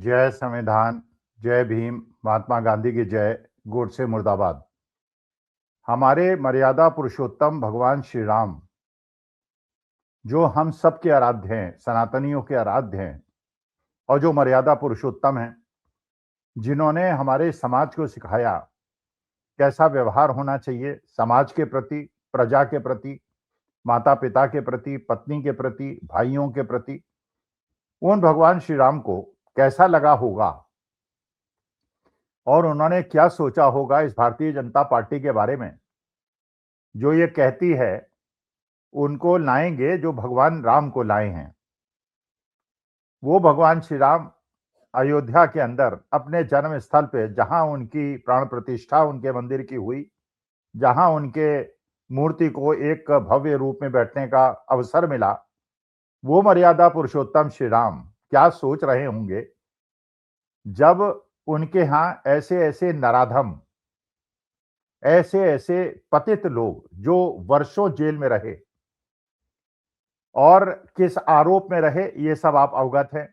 जय संविधान, जय भीम, महात्मा गांधी की जय, गोडसे मुर्दाबाद। हमारे मर्यादा पुरुषोत्तम भगवान श्री राम, जो हम सबके आराध्य हैं, सनातनियों के आराध्य हैं और जो मर्यादा पुरुषोत्तम हैं, जिन्होंने हमारे समाज को सिखाया कैसा व्यवहार होना चाहिए समाज के प्रति, प्रजा के प्रति, माता पिता के प्रति, पत्नी के प्रति, भाइयों के प्रति, उन भगवान श्री राम को कैसा लगा होगा और उन्होंने क्या सोचा होगा इस भारतीय जनता पार्टी के बारे में, जो ये कहती है उनको लाएंगे जो भगवान राम को लाए हैं। वो भगवान श्री राम अयोध्या के अंदर अपने जन्म स्थल पे, जहां उनकी प्राण प्रतिष्ठा उनके मंदिर की हुई, जहां उनके मूर्ति को एक भव्य रूप में बैठने का अवसर मिला, वो मर्यादा पुरुषोत्तम श्री राम क्या सोच रहे होंगे जब उनके यहां ऐसे ऐसे नराधम, ऐसे ऐसे पतित लोग जो वर्षों जेल में रहे और किस आरोप में रहे ये सब आप अवगत हैं।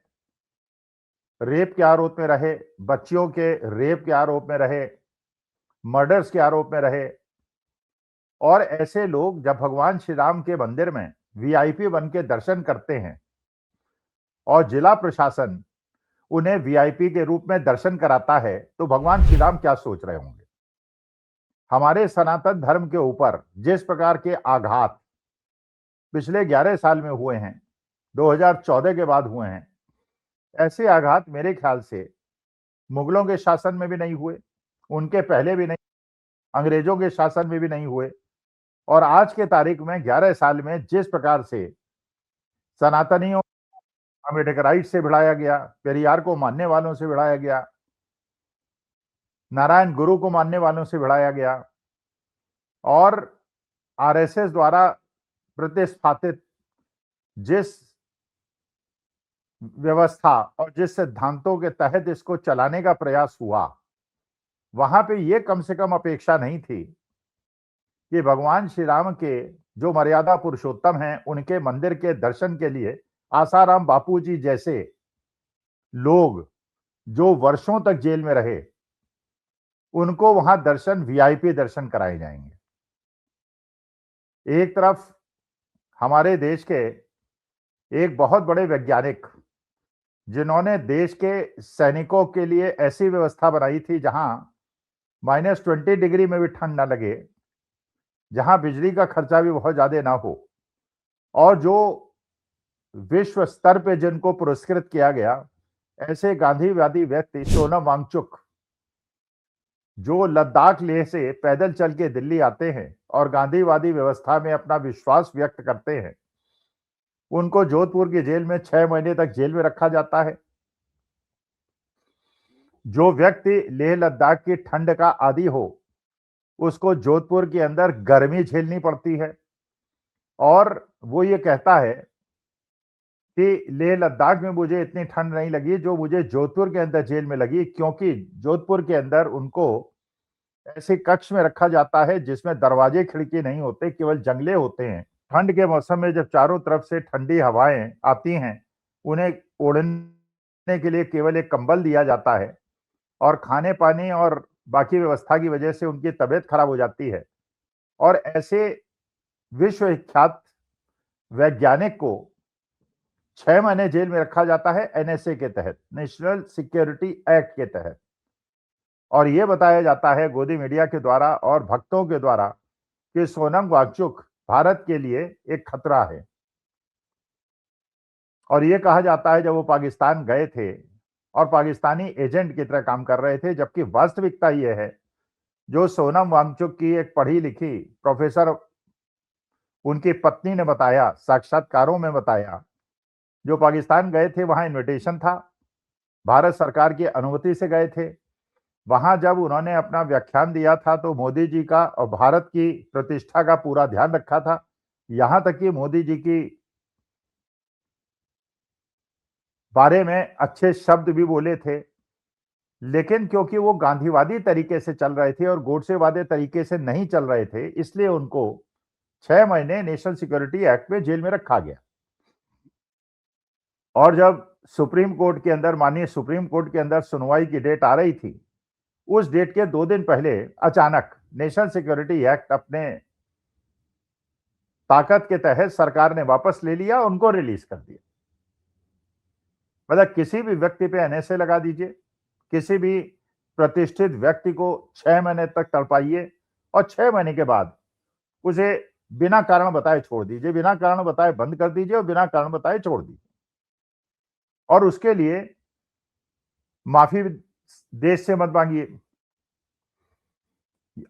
रेप के आरोप में रहे, बच्चियों के रेप के आरोप में रहे, मर्डर्स के आरोप में रहे। और ऐसे लोग जब भगवान श्री राम के मंदिर में वीआईपी बन के दर्शन करते हैं और जिला प्रशासन उन्हें वीआईपी के रूप में दर्शन कराता है, तो भगवान श्री राम क्या सोच रहे होंगे। हमारे सनातन धर्म के ऊपर जिस प्रकार के आघात पिछले 11 साल में हुए हैं, 2014 के बाद हुए हैं, ऐसे आघात मेरे ख्याल से मुगलों के शासन में भी नहीं हुए, उनके पहले भी नहीं, अंग्रेजों के शासन में भी नहीं हुए। और आज के तारीख में 11 साल में जिस प्रकार से सनातनियों अम्बेडकराइट से भिड़ाया गया, पेरियार को मानने वालों से भिड़ाया गया, नारायण गुरु को मानने वालों से भिड़ाया गया और आरएसएस द्वारा प्रतिस्थापित जिस व्यवस्था और जिस सिद्धांतों के तहत इसको चलाने का प्रयास हुआ, वहां पे ये कम से कम अपेक्षा नहीं थी कि भगवान श्री राम के जो मर्यादा पुरुषोत्तम हैं, उनके मंदिर के दर्शन के लिए आसाराम बापू जी जैसे लोग जो वर्षों तक जेल में रहे, उनको वहां दर्शन, वीआईपी दर्शन कराए जाएंगे। एक तरफ हमारे देश के एक बहुत बड़े वैज्ञानिक, जिन्होंने देश के सैनिकों के लिए ऐसी व्यवस्था बनाई थी जहां -20 डिग्री में भी ठंड ना लगे, जहां बिजली का खर्चा भी बहुत ज्यादा ना हो, और जो विश्व स्तर पे जिनको पुरस्कृत किया गया, ऐसे गांधीवादी व्यक्ति सोनम वांगचुक, जो लद्दाख लेह से पैदल चल के दिल्ली आते हैं और गांधीवादी व्यवस्था में अपना विश्वास व्यक्त करते हैं, उनको जोधपुर की जेल में 6 महीने तक जेल में रखा जाता है। जो व्यक्ति लेह लद्दाख की ठंड का आदी हो, उसको जोधपुर के अंदर गर्मी झेलनी पड़ती है और वो ये कहता है कि लेह लद्दाख में मुझे इतनी ठंड नहीं लगी जो मुझे जोधपुर के अंदर जेल में लगी, क्योंकि जोधपुर के अंदर उनको ऐसे कक्ष में रखा जाता है जिसमें दरवाजे खिड़की नहीं होते, केवल जंगले होते हैं। ठंड के मौसम में जब चारों तरफ से ठंडी हवाएं आती हैं, उन्हें ओढ़ने के लिए केवल एक कंबल दिया जाता है और खाने पानी और बाकी व्यवस्था की वजह से उनकी तबीयत खराब हो जाती है। और ऐसे विश्व विख्यात वैज्ञानिक को 6 महीने जेल में रखा जाता है एनएसए के तहत, नेशनल सिक्योरिटी एक्ट के तहत। और यह बताया जाता है गोदी मीडिया के द्वारा और भक्तों के द्वारा कि सोनम वांगचुक भारत के लिए एक खतरा है। और यह कहा जाता है जब वो पाकिस्तान गए थे और पाकिस्तानी एजेंट की तरह काम कर रहे थे, जबकि वास्तविकता यह है, जो सोनम वांगचुक की एक पढ़ी लिखी प्रोफेसर उनकी पत्नी ने बताया, साक्षात्कारों में बताया, जो पाकिस्तान गए थे वहां इनविटेशन था, भारत सरकार की अनुमति से गए थे। वहां जब उन्होंने अपना व्याख्यान दिया था तो मोदी जी का और भारत की प्रतिष्ठा का पूरा ध्यान रखा था, यहां तक कि मोदी जी की बारे में अच्छे शब्द भी बोले थे। लेकिन क्योंकि वो गांधीवादी तरीके से चल रहे थे और गोडसेवादी तरीके से नहीं चल रहे थे, इसलिए उनको 6 महीने नेशनल सिक्योरिटी एक्ट में जेल में रखा गया। और जब सुप्रीम कोर्ट के अंदर, माननीय सुप्रीम कोर्ट के अंदर सुनवाई की डेट आ रही थी, उस डेट के 2 दिन पहले अचानक नेशनल सिक्योरिटी एक्ट अपने ताकत के तहत सरकार ने वापस ले लिया, उनको रिलीज कर दिया। मतलब किसी भी व्यक्ति पे एनएसए लगा दीजिए, किसी भी प्रतिष्ठित व्यक्ति को 6 महीने तक तड़पाइए और 6 महीने के बाद उसे बिना कारण बताए छोड़ दीजिए, बिना कारण बताए बंद कर दीजिए और बिना कारण बताए छोड़ दीजिए। और उसके लिए माफी देश से मत मांगिए।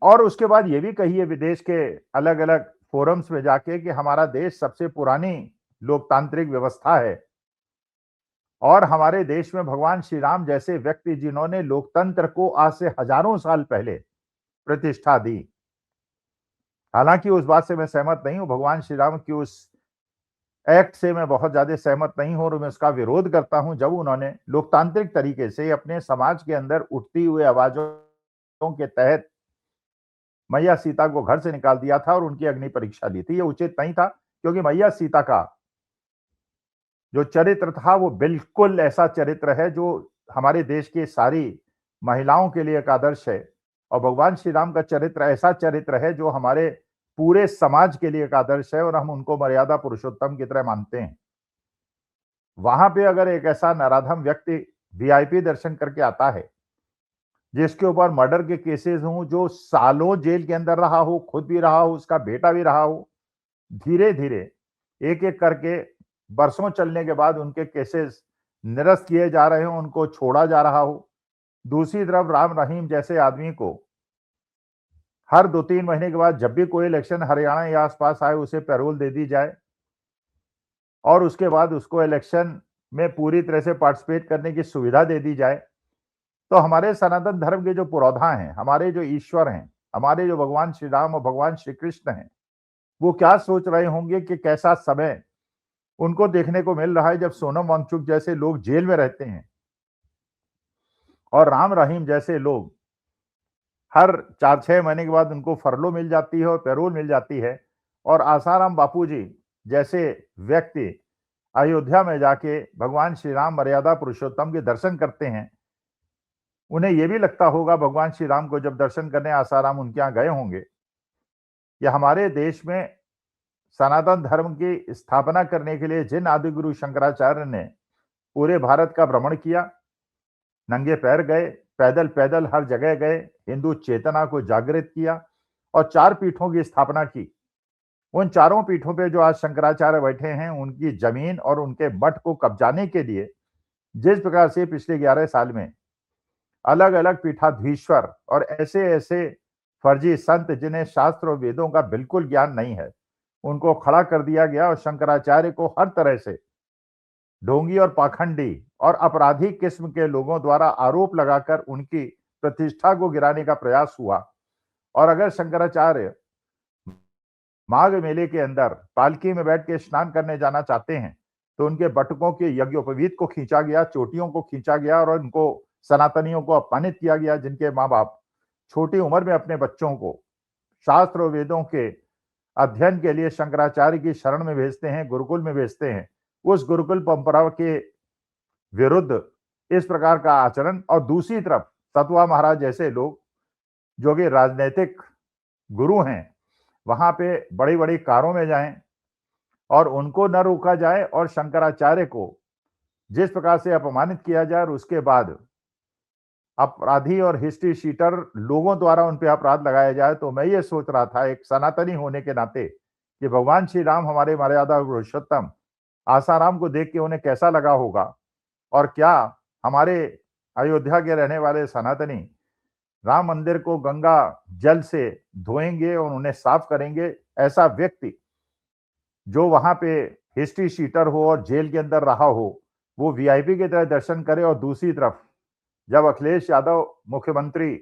और उसके बाद ये भी कहिए विदेश के अलग-अलग फोरम्स में जाके कि हमारा देश सबसे पुरानी लोकतांत्रिक व्यवस्था है और हमारे देश में भगवान श्री राम जैसे व्यक्ति जिन्होंने लोकतंत्र को आज से हजारों साल पहले प्रतिष्ठा दी। हालांकि उस बात से मैं सहमत नहीं हूं, भगवान श्री राम की उस एक्ट से मैं बहुत ज्यादा सहमत नहीं हूं और मैं उसका विरोध करता हूं जब उन्होंने लोकतांत्रिक तरीके से अपने समाज के अंदर उठती हुई आवाजों के तहत मैया सीता को घर से निकाल दिया था और उनकी अग्नि परीक्षा दी थी। ये उचित नहीं था, क्योंकि मैया सीता का जो चरित्र था वो बिल्कुल ऐसा चरित्र है जो हमारे देश की सारी महिलाओं के लिए एक आदर्श है और भगवान श्री राम का चरित्र ऐसा चरित्र है जो हमारे पूरे समाज के लिए एक आदर्श है और हम उनको मर्यादा पुरुषोत्तम की तरह मानते हैं। वहां पे अगर एक ऐसा नराधम व्यक्ति वीआईपी दर्शन करके आता है जिसके ऊपर मर्डर के केसेस हों, जो सालों जेल के अंदर रहा हो, खुद भी रहा हो, उसका बेटा भी रहा हो, धीरे धीरे एक एक करके बरसों चलने के बाद उनके केसेस निरस्त किए जा रहे हो, उनको छोड़ा जा रहा हो। दूसरी तरफ राम रहीम जैसे आदमी को हर 2-3 महीने के बाद जब भी कोई इलेक्शन हरियाणा या आसपास आए उसे पैरोल दे दी जाए और उसके बाद उसको इलेक्शन में पूरी तरह से पार्टिसिपेट करने की सुविधा दे दी जाए। तो हमारे सनातन धर्म के जो पुरोधा हैं, हमारे जो ईश्वर हैं, हमारे जो भगवान श्री राम और भगवान श्री कृष्ण हैं, वो क्या सोच रहे होंगे कि कैसा समय उनको देखने को मिल रहा है जब सोनम वांगचुक जैसे लोग जेल में रहते हैं और राम रहीम जैसे लोग हर 4-6 महीने के बाद उनको फरलो मिल जाती है और पैरोल मिल जाती है और आसाराम बापूजी जैसे व्यक्ति अयोध्या में जाके भगवान श्री राम मर्यादा पुरुषोत्तम के दर्शन करते हैं। उन्हें यह भी लगता होगा भगवान श्री राम को जब दर्शन करने आसाराम उनके यहाँ गए होंगे कि हमारे देश में सनातन धर्म की स्थापना करने के लिए जिन आदि गुरु शंकराचार्य ने पूरे भारत का भ्रमण किया, नंगे पैर गए, पैदल पैदल हर जगह गए, हिंदू चेतना को जागृत किया और 4 पीठों की स्थापना की। उन चारों पीठों पे जो आज शंकराचार्य बैठे हैं, उनकी जमीन और उनके मठ को कब्जाने के लिए जिस प्रकार से पिछले 11 साल में अलग अलग पीठाधीश्वर और ऐसे ऐसे फर्जी संत जिन्हें शास्त्र और वेदों का बिल्कुल ज्ञान नहीं है, उनको खड़ा कर दिया गया और शंकराचार्य को हर तरह से ढोंगी और पाखंडी और अपराधी किस्म के लोगों द्वारा आरोप लगाकर उनकी प्रतिष्ठा को गिराने का प्रयास हुआ। और अगर शंकराचार्य माघ मेले के अंदर पालकी में बैठ के स्नान करने जाना चाहते हैं तो उनके बटुकों के यज्ञोपवीत को खींचा गया, चोटियों को खींचा गया और उनको सनातनियों को अपमानित किया गया, जिनके माँ बाप छोटी उम्र में अपने बच्चों को शास्त्र और वेदों के अध्ययन के लिए शंकराचार्य की शरण में भेजते हैं, गुरुकुल में भेजते हैं। उस गुरुकुल परंपरा के विरुद्ध इस प्रकार का आचरण और दूसरी तरफ सतवा महाराज जैसे लोग जो कि राजनीतिक गुरु हैं, वहां पे बड़ी बड़ी कारों में जाएं और उनको न रोका जाए और शंकराचार्य को जिस प्रकार से अपमानित किया जाए और उसके बाद अपराधी और हिस्ट्री शीटर लोगों द्वारा उन पे अपराध लगाया जाए, तो मैं ये सोच रहा था एक सनातनी होने के नाते कि भगवान श्री राम हमारे मर्यादा पुरुषोत्तम आसाराम को देख के उन्हें कैसा लगा होगा और क्या हमारे अयोध्या के रहने वाले सनातनी राम मंदिर को गंगा जल से धोएंगे और उन्हें साफ करेंगे। ऐसा व्यक्ति जो वहां पे हिस्ट्री शीटर हो और जेल के अंदर रहा हो, वो वीआईपी की तरह दर्शन करे और दूसरी तरफ जब अखिलेश यादव मुख्यमंत्री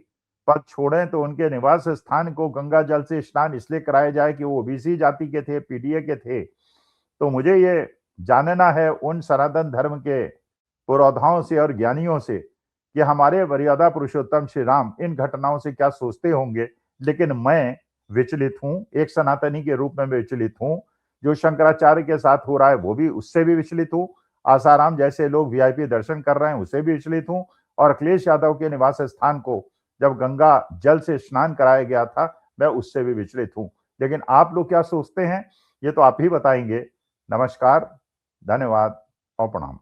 पद छोड़ें तो उनके निवास स्थान को गंगा जल से स्नान इसलिए कराया जाए कि वो ओबीसी जाति के थे, पीडीए के थे। तो मुझे ये जानना है उन सनातन धर्म के पुरोधाओं से और ज्ञानियों से कि हमारे मर्यादा पुरुषोत्तम श्री राम इन घटनाओं से क्या सोचते होंगे। लेकिन मैं विचलित हूं, एक सनातनी के रूप में विचलित हूं। जो शंकराचार्य के साथ हो रहा है वो भी, उससे भी विचलित हूं आसाराम जैसे लोग वीआईपी दर्शन कर रहे हैं उससे भी विचलित हूं, और अखिलेश यादव के निवास स्थान को जब गंगा जल से स्नान कराया गया था मैं उससे भी विचलित हूं। लेकिन आप लोग क्या सोचते हैं ये तो आप ही बताएंगे। नमस्कार, धन्यवाद और प्रणाम।